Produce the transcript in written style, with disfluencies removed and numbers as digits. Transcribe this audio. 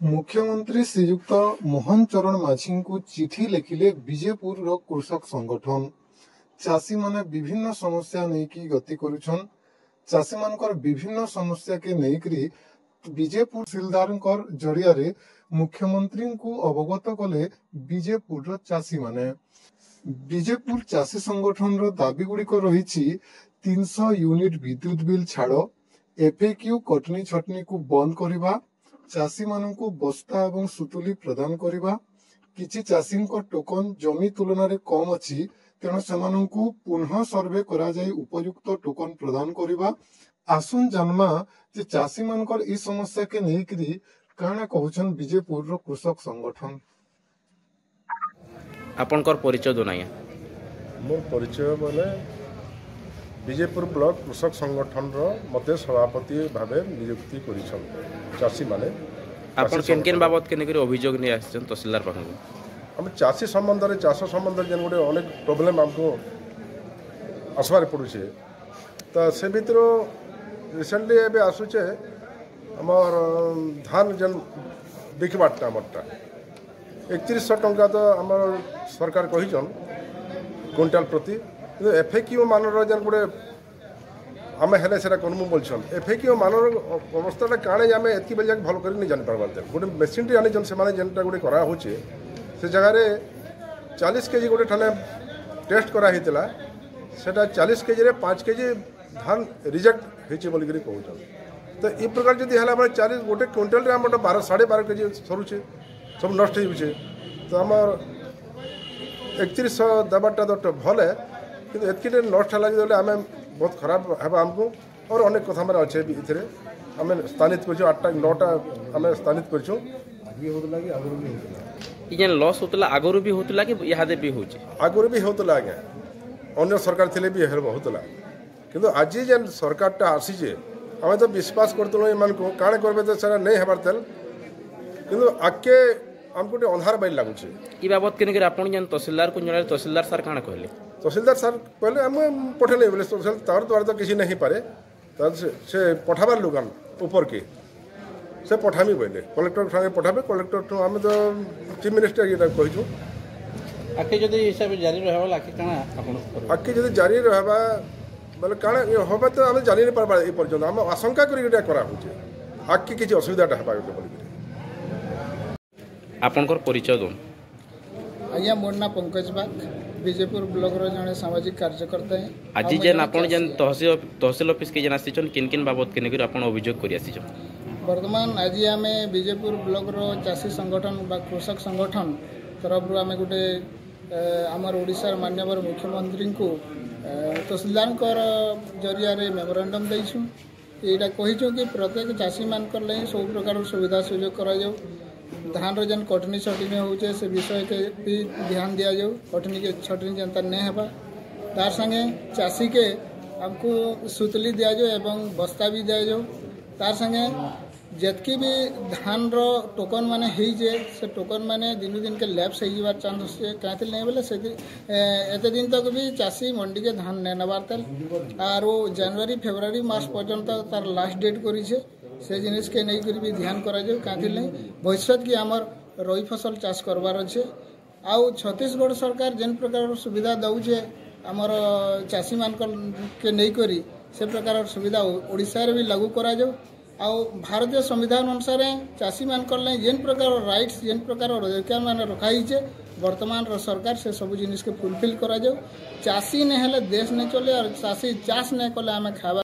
मुख्यमंत्री श्रीयुक्त मोहन चरण माझी को चिठी लिखिले बीजेपुर कृषक संगठन। चाषी माने विभिन्न समस्या नहीं गति करुछन। चाषी मानकर विभिन्न समस्या के नहीं बीजेपुर तहसीलदार जरिया मुख्यमंत्री को अवगत कले बीजेपुर चाषी माने। बीजेपुर चाषी संगठन दाबी गुड़िक रही 300 यूनिट विद्युत बिल छाड़, एफएक्यू कटनी छटनी को बंद करवा, चाषी मानू बस्ता एवं सुतुली प्रदान करवा, किछि चाषी टोकन जमी तुलन में कम अच्छी तेणु से पुनः सर्वे करा जाय उपयुक्त टोकन प्रदान करवा। आसुन जन्मा जे चाषी मानकर ई समस्या के नहीं काना कहउछन बीजेपुर कृषक संगठन। आपनकर परिचय दोनाया। मोर परिचय बोले बीजेपुर ब्लॉक कृषक संगठन मते सभापति भावे नियुक्ति करिछन चाषी माने। आपन केन बाबत के नेकरी अभियोग नै आछन तहसीलदार पाखन। हम चाषी संबंध रे चाष संबंध जन गोटे अनेक प्रॉब्लम हमको आसबार पड़ुछे। तो से भितर रिसेंटली एबे आसुचे हमर धान जन बिकबाटा हमरटा 3100 टंका तो हमर सरकार कहिजन क्विंटाल प्रति। एफएक्यू मानर जन गोटे आम हेले से कनमु बोलछन। एफएक्यू मानर अवस्था काणे आम एतकी बेल जाक भल कर नहीं जान पारबार गोटे मेसीन टी आनिजन से माने जेनटा गोटे करा होचे से जगह रे 40 केजी गोटे ठाने टेस्ट करा हितला सेटा 40 केजी रे 5 केजी धान रिजेक्ट हेचे बोली करी कहउछन। तो ई प्रकार जदी हला माने 40 गोटे क्विंटल रे हमटा 12.5 केजी सरुचे सब नष्ट होइछे। तो हमर 3100 दबाटा तो भल है कि एतकी नष्ट है आम बहुत खराब है आमको। और अनेक कथा मेरे अच्छे इधर आम स्थानित कर 8टा 9टा आम स्थानित कर लॉस होतला आगुरी भी होतला कि इहादे भी होची आगुरी भी होतला आज्ञा अन्य सरकार थिले भी होतला किंतु आज जेन सरकारटा आसीजे आम तो विश्वास करतलो मान को काणे करबे तो सारा नहीं हेबार तेल किंतु आके हमको अंधार बैल लगुचे। ई बाबत के आपण जन तहसीलदार को जणा तहसीलदार सर काना कहले तहसीलदार सर पहले हम पठेले बोले तहसीलदार द्वारा तो किसी नहीं पारे से पठाबार लोगन ऊपर के से पठामी बोले कलेक्टर संगे पठाबे कलेक्टर आम तो चीफ मिनिस्टर ये कहिछु आके जदी हिसाब जारी रहबा लाके काना आपण आके जदी जारी रहबा बोले काना होबा तो हम जानि नहीं पारबा ए पर्यंत हम आशंका करी करा होचे आके किछि असुविधाटा हेबा बोली। आपनकर परिचय दोन। आज्ञा मोर ना पंकज बाग बीजेपुर ब्लॉक रो जने सामाजिक कार्यकर्ता है। आज जेन आपण जेन तहसील ऑफिस के जेन आसीछन किन बाबत के नेकरी आपण अभियोग करि आसीछन। वर्तमान आज आमे बीजेपुर ब्लॉक रो चाषी संगठन बा कृषक संगठन तरफ रो आमे गुटे हमर ओडिसा माननीय मुख्यमंत्री को तहसीलदार जरिया रे मेमोरेंडम दैछु। एटा कहिछु कि प्रत्येक चाषी मानकर ले सब प्रकार सुविधा सुयोग करा जाऊ। धान जेन कटनी छटनी होचे से विषय के भी ध्यान दिया जाऊ। कटनी के छटनी जनता नहीं हेबा तार संगे चाषी के हमको सुतली दिया जाऊ एवं बस्ता भी दिया जाऊ। तार संगे जतकी भी धान रो टोकन माने ही जे से टोकन माने दिनु दिन के लैप्स हो जाबार चांस से कहते नहीं बोले से एते दिन तक भी चाषी मंडी के धान ने नबार तल और वो जनवरी फेब्रुआरी मास पर्यंत तार लास्ट डेट करी छे से जिनिस के नहीं करी भी ध्यान करा जाऊ। कहते नहीं भविष्य की आमर रई फसल चाष करवार अच्छे आउ छत्तीसगढ़ सरकार जेन प्रकार सुविधा दौचे आमर चाषी मान के नहीं करी से प्रकार सुविधा ओडिशा रे भी लागू करा जाऊ। आउ भारतीय संविधान अनुसार चाषी मान जेन प्रकार राइट्स जेन प्रकार अधिकार मान रखाई वर्तमान सरकार से सब जिनिस के फुलफिल करा जाऊ। चाषी नहीं हेले देश नहीं चले और चाषी चाष नहीं कले आम खावा